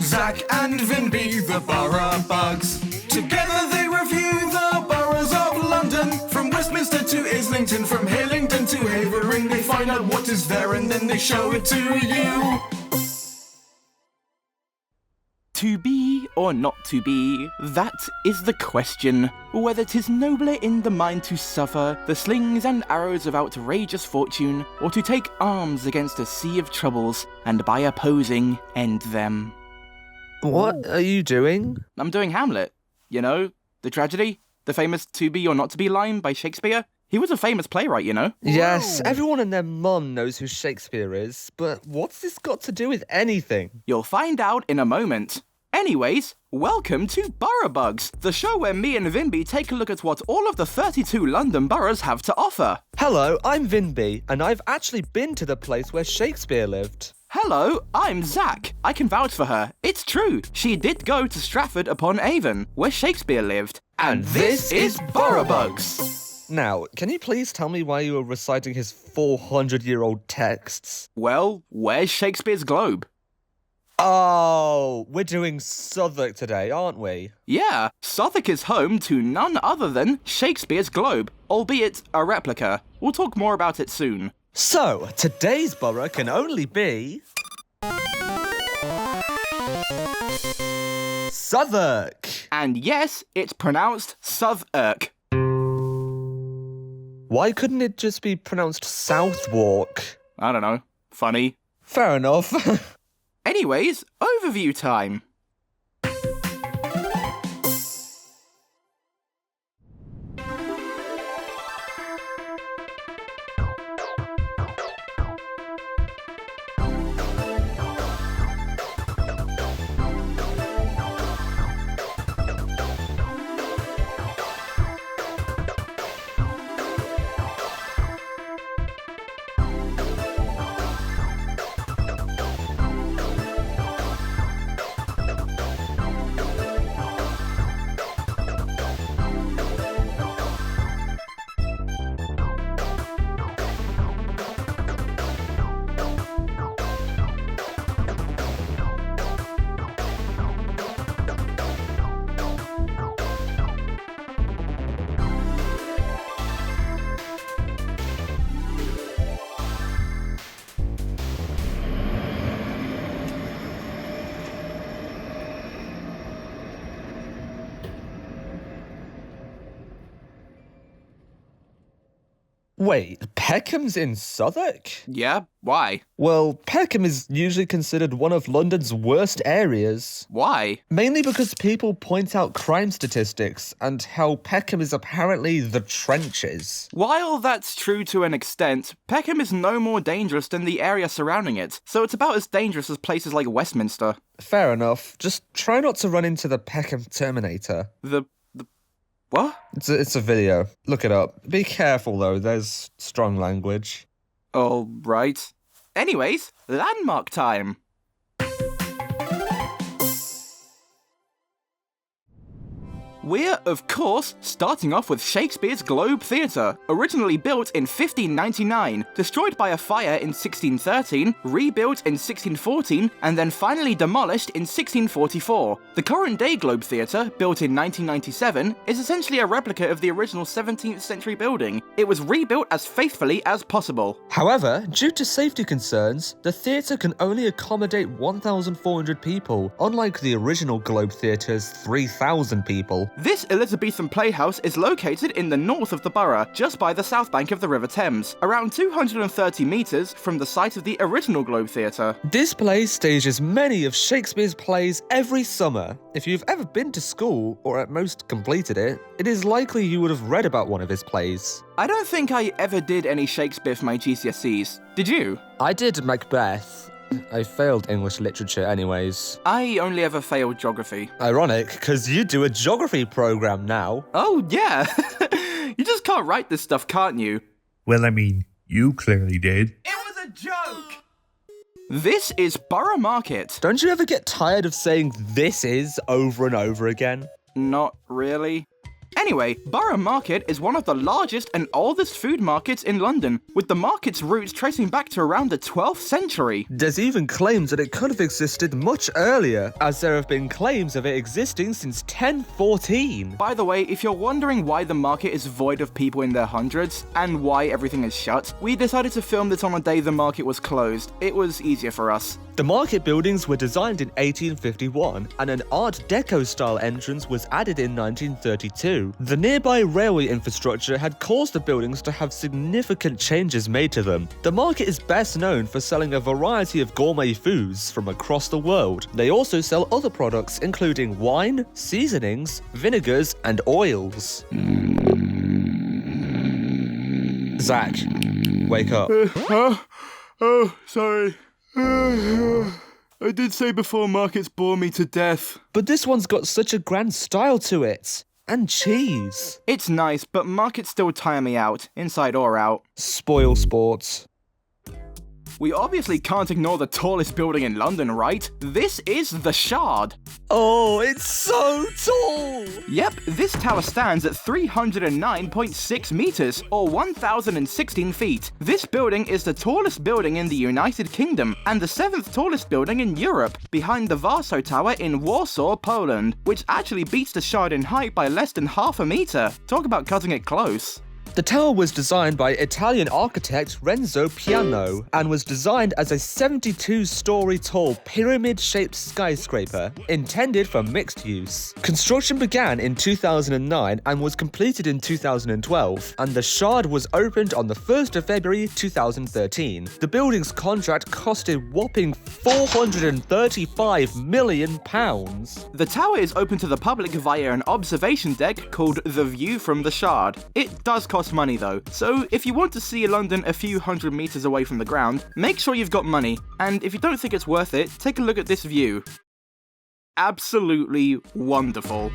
Zach and Vinbee, the Borough Bugs. Together they review the boroughs of London. From Westminster to Islington, from Hillingdon to Havering. They find out what is there and then they show it to you. To be or not to be, that is the question. Whether 'tis nobler in the mind to suffer the slings and arrows of outrageous fortune, or to take arms against a sea of troubles, and by opposing end them. What are you doing? I'm doing Hamlet. You know, the tragedy? The famous to be or not to be line by Shakespeare? He was a famous playwright, you know? Yes, everyone and their mum knows who Shakespeare is, but what's this got to do with anything? You'll find out in a moment. Anyways, welcome to Borough Bugs, the show where me and Vinbee take a look at what all of the 32 London boroughs have to offer. Hello, I'm Vinbee, and I've actually been to the place where Shakespeare lived. Hello, I'm Zach. I can vouch for her. It's true, she did go to Stratford-upon-Avon, where Shakespeare lived. And this is Borough Bugs. Now, can you please tell me why you were reciting his 400-year-old texts? Well, where's Shakespeare's globe? Oh, we're doing Southwark today, aren't we? Yeah, Southwark is home to none other than Shakespeare's globe, albeit a replica. We'll talk more about it soon. So, today's borough can only be... Southwark! And yes, it's pronounced Southwark. Why couldn't it just be pronounced Southwark? I don't know. Funny. Fair enough. Anyways, overview time. Wait, Peckham's in Southwark? Yeah, why? Well, Peckham is usually considered one of London's worst areas. Why? Mainly because people point out crime statistics and how Peckham is apparently the trenches. While that's true to an extent, Peckham is no more dangerous than the area surrounding it, so it's about as dangerous as places like Westminster. Fair enough. Just try not to run into the Peckham Terminator. What? It's a video. Look it up. Be careful, though. There's strong language. All right. Anyways, landmark time. We're, of course, starting off with Shakespeare's Globe Theatre, originally built in 1599, destroyed by a fire in 1613, rebuilt in 1614, and then finally demolished in 1644. The current-day Globe Theatre, built in 1997, is essentially a replica of the original 17th century building. It was rebuilt as faithfully as possible. However, due to safety concerns, the theatre can only accommodate 1,400 people, unlike the original Globe Theatre's 3,000 people. This Elizabethan playhouse is located in the north of the borough, just by the south bank of the River Thames, around 230 metres from the site of the original Globe Theatre. This place stages many of Shakespeare's plays every summer. If you've ever been to school, or at most completed it, it is likely you would have read about one of his plays. I don't think I ever did any Shakespeare for my GCSEs. Did you? I did Macbeth. I failed English literature anyways. I only ever failed geography. Ironic, because you do a geography program now. Oh, yeah. You just can't write this stuff, can't you? Well, I mean, you clearly did. It was a joke! This is Borough Market. Don't you ever get tired of saying "this is" over and over again? Not really. Anyway, Borough Market is one of the largest and oldest food markets in London, with the market's roots tracing back to around the 12th century. There's even claims that it could have existed much earlier, as there have been claims of it existing since 1014. By the way, if you're wondering why the market is void of people in their hundreds, and why everything is shut, we decided to film this on the day the market was closed. It was easier for us. The market buildings were designed in 1851, and an Art Deco-style entrance was added in 1932. The nearby railway infrastructure had caused the buildings to have significant changes made to them. The market is best known for selling a variety of gourmet foods from across the world. They also sell other products, including wine, seasonings, vinegars, and oils. Zach, wake up. Oh, sorry. I did say before markets bore me to death. But this one's got such a grand style to it. And cheese. It's nice, but markets still tire me out, inside or out. Spoil sports. We obviously can't ignore the tallest building in London, right? This is the Shard. Oh, it's so tall! Yep, this tower stands at 309.6 meters, or 1,016 feet. This building is the tallest building in the United Kingdom, and the 7th tallest building in Europe, behind the Warsaw Tower in Warsaw, Poland, which actually beats the Shard in height by less than half a meter. Talk about cutting it close. The tower was designed by Italian architect Renzo Piano and was designed as a 72-story tall pyramid-shaped skyscraper intended for mixed use. Construction began in 2009 and was completed in 2012, and the Shard was opened on the 1st of February 2013. The building's contract cost a whopping £435 million. The tower is open to the public via an observation deck called The View from the Shard. It does cost money though, so if you want to see London a few hundred meters away from the ground, make sure you've got money, and if you don't think it's worth it, take a look at this view. Absolutely wonderful.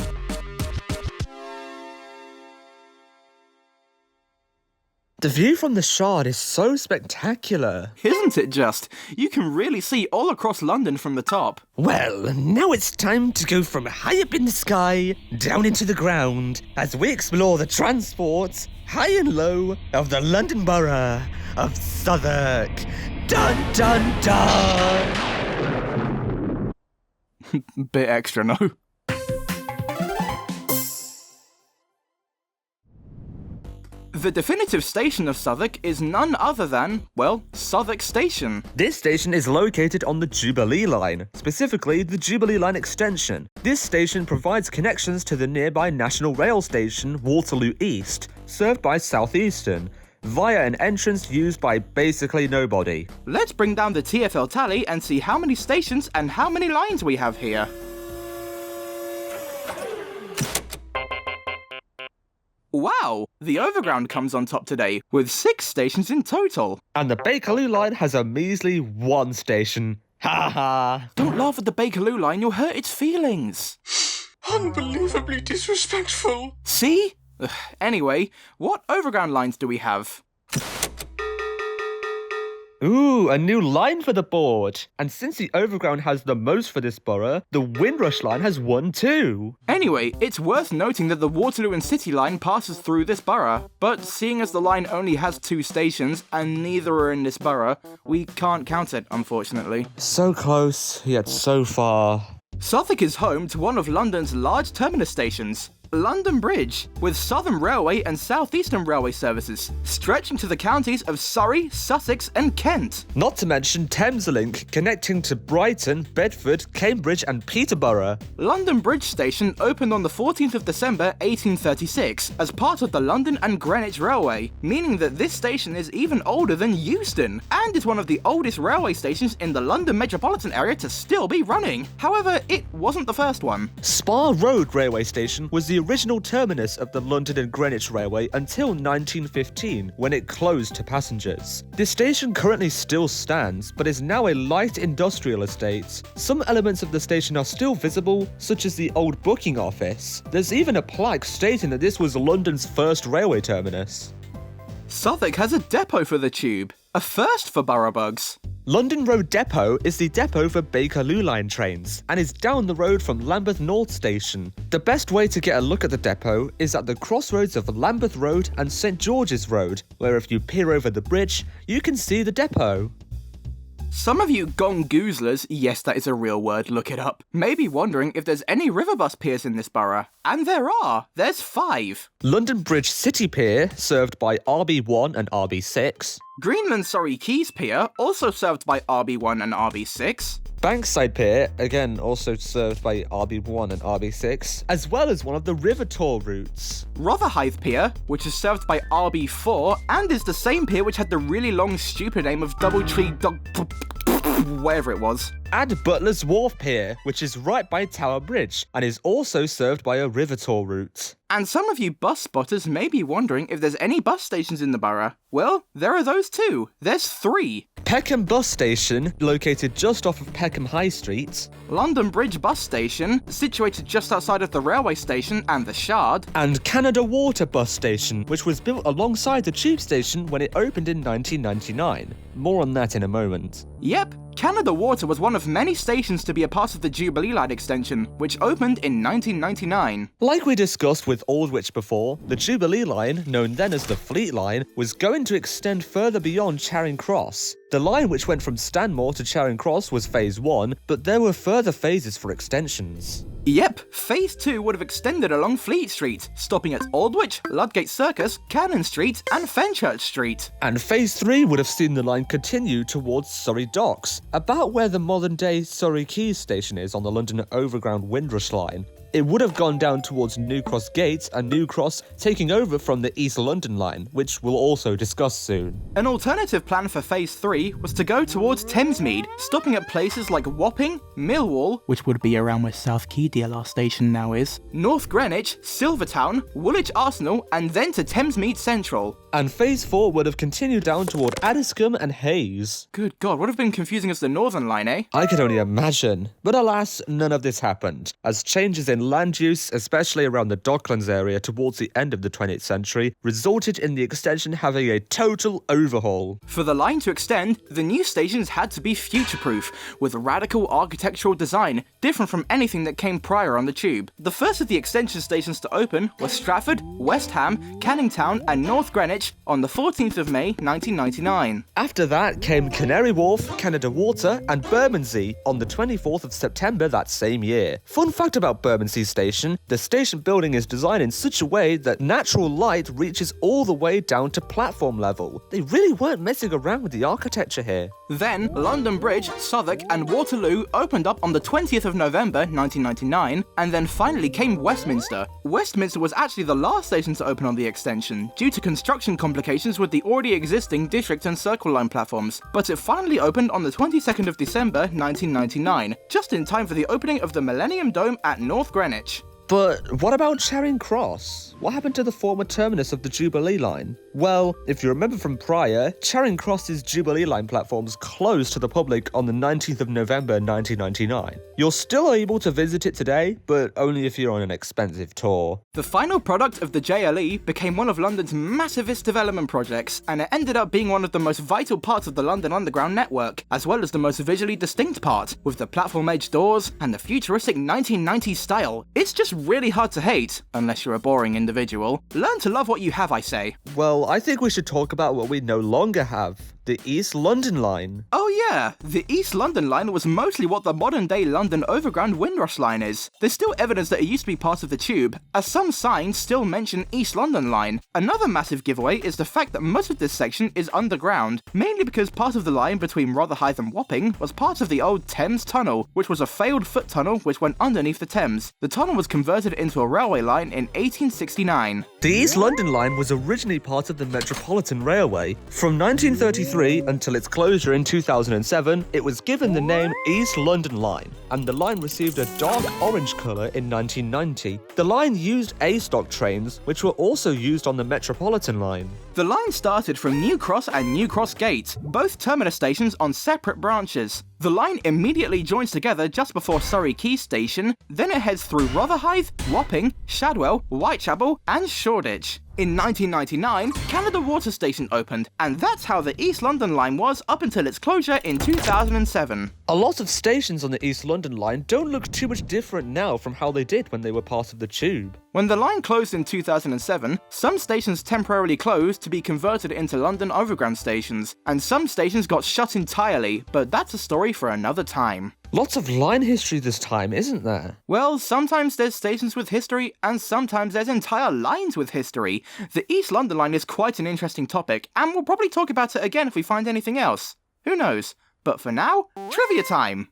The view from the Shard is so spectacular. Isn't it just? You can really see all across London from the top. Well, now it's time to go from high up in the sky down into the ground as we explore the transports, high and low, of the London Borough of Southwark. Dun dun dun! Bit extra, no? The definitive station of Southwark is none other than, well, Southwark Station. This station is located on the Jubilee Line, specifically the Jubilee Line extension. This station provides connections to the nearby National Rail station Waterloo East, served by South Eastern, via an entrance used by basically nobody. Let's bring down the TfL tally and see how many stations and how many lines we have here. Wow, the Overground comes on top today, with 6 stations in total. And the Bakerloo Line has a measly 1 station. Ha ha! Don't laugh at the Bakerloo Line, you'll hurt its feelings. Unbelievably disrespectful. See? Anyway, what Overground lines do we have? Ooh, a new line for the board. And since the Overground has the most for this borough, the Windrush line has 1 too. Anyway, it's worth noting that the Waterloo and City line passes through this borough, but seeing as the line only has 2 stations and neither are in this borough, we can't count it, unfortunately. So close, yet so far. Southwark is home to one of London's large terminus stations, London Bridge, with Southern Railway and South Eastern Railway services, stretching to the counties of Surrey, Sussex and Kent. Not to mention Thameslink, connecting to Brighton, Bedford, Cambridge and Peterborough. London Bridge Station opened on the 14th of December 1836 as part of the London and Greenwich Railway, meaning that this station is even older than Euston, and is one of the oldest railway stations in the London metropolitan area to still be running. However, it wasn't the first one. Spa Road Railway Station was the original terminus of the London and Greenwich Railway until 1915, when it closed to passengers. This station currently still stands, but is now a light industrial estate. Some elements of the station are still visible, such as the old booking office. There's even a plaque stating that this was London's first railway terminus. Southwark has a depot for the tube. a first for Borough Bugs. London Road Depot is the depot for Bakerloo Line trains and is down the road from Lambeth North Station. The best way to get a look at the depot is at the crossroads of Lambeth Road and St George's Road, where if you peer over the bridge, you can see the depot. Some of you gongoozlers, yes that is a real word, look it up, may be wondering if there's any river bus piers in this borough. And there are, there's 5. London Bridge City Pier, served by RB1 and RB6. Greenland Surrey Quays Pier, also served by RB1 and RB6. Bankside Pier, again also served by RB1 and RB6, as well as one of the river tour routes. Rotherhithe Pier, which is served by RB4 and is the same pier which had the really long stupid name of Doubletree Dog... whatever it was. And Butler's Wharf Pier, which is right by Tower Bridge and is also served by a river tour route. And some of you bus spotters may be wondering if there's any bus stations in the borough. Well, there are those too. There's 3. Peckham Bus Station, located just off of Peckham High Street. London Bridge Bus Station, situated just outside of the railway station and the Shard. And Canada Water Bus Station, which was built alongside the tube station when it opened in 1999. More on that in a moment. Yep, Canada Water was one of many stations to be a part of the Jubilee Line extension, which opened in 1999. Like we discussed with Aldwych before, the Jubilee Line, known then as the Fleet Line, was going to extend further beyond Charing Cross. The line which went from Stanmore to Charing Cross was Phase 1, but there were further phases for extensions. Yep, Phase 2 would have extended along Fleet Street, stopping at Aldwych, Ludgate Circus, Cannon Street and Fenchurch Street. And Phase 3 would have seen the line continue towards Surrey Docks, about where the modern-day Surrey Quays station is on the London Overground Windrush line. It would have gone down towards New Cross Gate and New Cross, taking over from the East London line, which we'll also discuss soon. An alternative plan for Phase 3 was to go towards Thamesmead, stopping at places like Wapping, Millwall, which would be around where South Quay DLR station now is, North Greenwich, Silvertown, Woolwich Arsenal, and then to Thamesmead Central. And Phase 4 would have continued down toward Addiscombe and Hayes. Good God, would have been confusing as the Northern Line, eh? I could only imagine. But alas, none of this happened, as changes in land use, especially around the Docklands area towards the end of the 20th century, resulted in the extension having a total overhaul. For the line to extend, the new stations had to be future-proof, with radical architectural design, different from anything that came prior on the tube. The first of the extension stations to open was Stratford, West Ham, Canning Town and North Greenwich on the 14th of May 1999. After that came Canary Wharf, Canada Water and Bermondsey on the 24th of September that same year. Fun fact about Bermondsey Station, the station building is designed in such a way that natural light reaches all the way down to platform level. They really weren't messing around with the architecture here. Then, London Bridge, Southwark and Waterloo opened up on the 20th of November 1999, and then finally came Westminster. Westminster was actually the last station to open on the extension, due to construction complications with the already existing District and Circle Line platforms, but it finally opened on the 22nd of December 1999, just in time for the opening of the Millennium Dome at North Greenwich. But what about Charing Cross? What happened to the former terminus of the Jubilee Line? Well, if you remember from prior, Charing Cross's Jubilee Line platforms closed to the public on the 19th of November 1999. You're still able to visit it today, but only if you're on an expensive tour. The final product of the JLE became one of London's massivest development projects, and it ended up being one of the most vital parts of the London Underground network, as well as the most visually distinct part, with the platform-edge doors and the futuristic 1990s style. It's just really hard to hate, unless you're a boring individual. Learn to love what you have, I say. Well, I think we should talk about what we no longer have. The East London Line. Oh yeah, the East London Line was mostly what the modern-day London Overground Windrush Line is. There's still evidence that it used to be part of the tube, as some signs still mention East London Line. Another massive giveaway is the fact that most of this section is underground, mainly because part of the line between Rotherhithe and Wapping was part of the old Thames Tunnel, which was a failed foot tunnel which went underneath the Thames. The tunnel was converted into a railway line in 1869. The East London Line was originally part of the Metropolitan Railway. From 1933 until its closure in 2007, it was given the name East London Line, and the line received a dark orange colour in 1990. The line used A-stock trains, which were also used on the Metropolitan Line. The line started from New Cross and New Cross Gate, both terminus stations on separate branches. The line immediately joins together just before Surrey Quay Station, then it heads through Rotherhithe, Wapping, Shadwell, Whitechapel and Shoreditch. In 1999, Canada Water Station opened, and that's how the East London line was up until its closure in 2007. A lot of stations on the East London line don't look too much different now from how they did when they were part of the Tube. When the line closed in 2007, some stations temporarily closed to be converted into London Overground stations, and some stations got shut entirely, but that's a story for another time. Lots of line history this time, isn't there? Well, sometimes there's stations with history, and sometimes there's entire lines with history. The East London line is quite an interesting topic, and we'll probably talk about it again if we find anything else. Who knows? But for now, trivia time!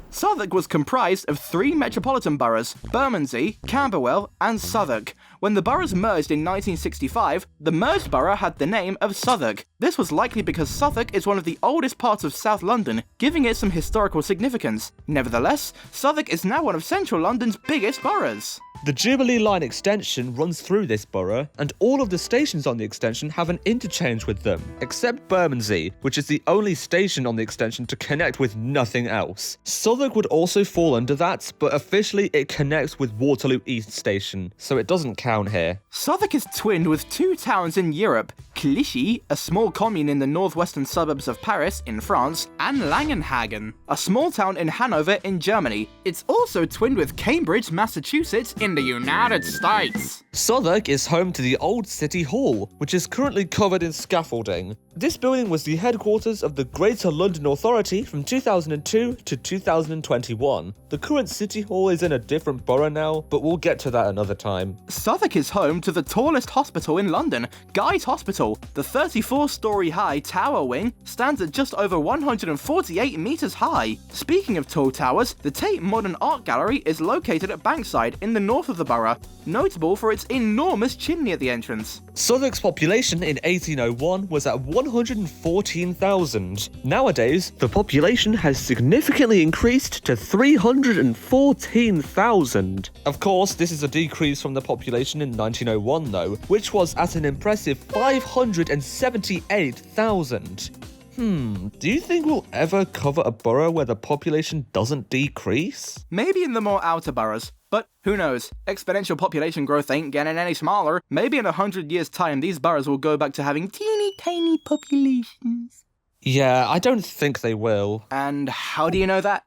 Southwark was comprised of 3 metropolitan boroughs, Bermondsey, Camberwell and Southwark. When the boroughs merged in 1965, the merged borough had the name of Southwark. This was likely because Southwark is one of the oldest parts of South London, giving it some historical significance. Nevertheless, Southwark is now one of central London's biggest boroughs. The Jubilee Line extension runs through this borough, and all of the stations on the extension have an interchange with them, except Bermondsey, which is the only station on the extension to connect with nothing else. Southwark would also fall under that, but officially it connects with Waterloo East Station, so it doesn't count here. Southwark is twinned with 2 towns in Europe, Clichy, a small commune in the northwestern suburbs of Paris in France, and Langenhagen, a small town in Hanover in Germany. It's also twinned with Cambridge, Massachusetts in the United States. Southwark is home to the old City Hall, which is currently covered in scaffolding. This building was the headquarters of the Greater London Authority from 2002 to 2021. The current City Hall is in a different borough now, but we'll get to that another time. Southwark is home to the tallest hospital in London, Guy's Hospital. The 34-storey high tower wing stands at just over 148 metres high. Speaking of tall towers, the Tate Modern Art Gallery is located at Bankside in the north of the borough, notable for its enormous chimney at the entrance. Southwark's population in 1801 was at 114,000. Nowadays, the population has significantly increased to 314,000. Of course, this is a decrease from the population in 1901 though, which was at an impressive 578,000. Do you think we'll ever cover a borough where the population doesn't decrease? Maybe in the more outer boroughs, but who knows? Exponential population growth ain't getting any smaller. Maybe in 100 years' time, these boroughs will go back to having teeny tiny populations. Yeah, I don't think they will. And how do you know that?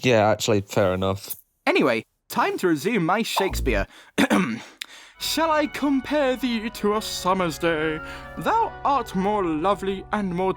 Yeah, actually, fair enough. Anyway, time to resume my Shakespeare. Shall I compare thee to a summer's day? Thou art more lovely and more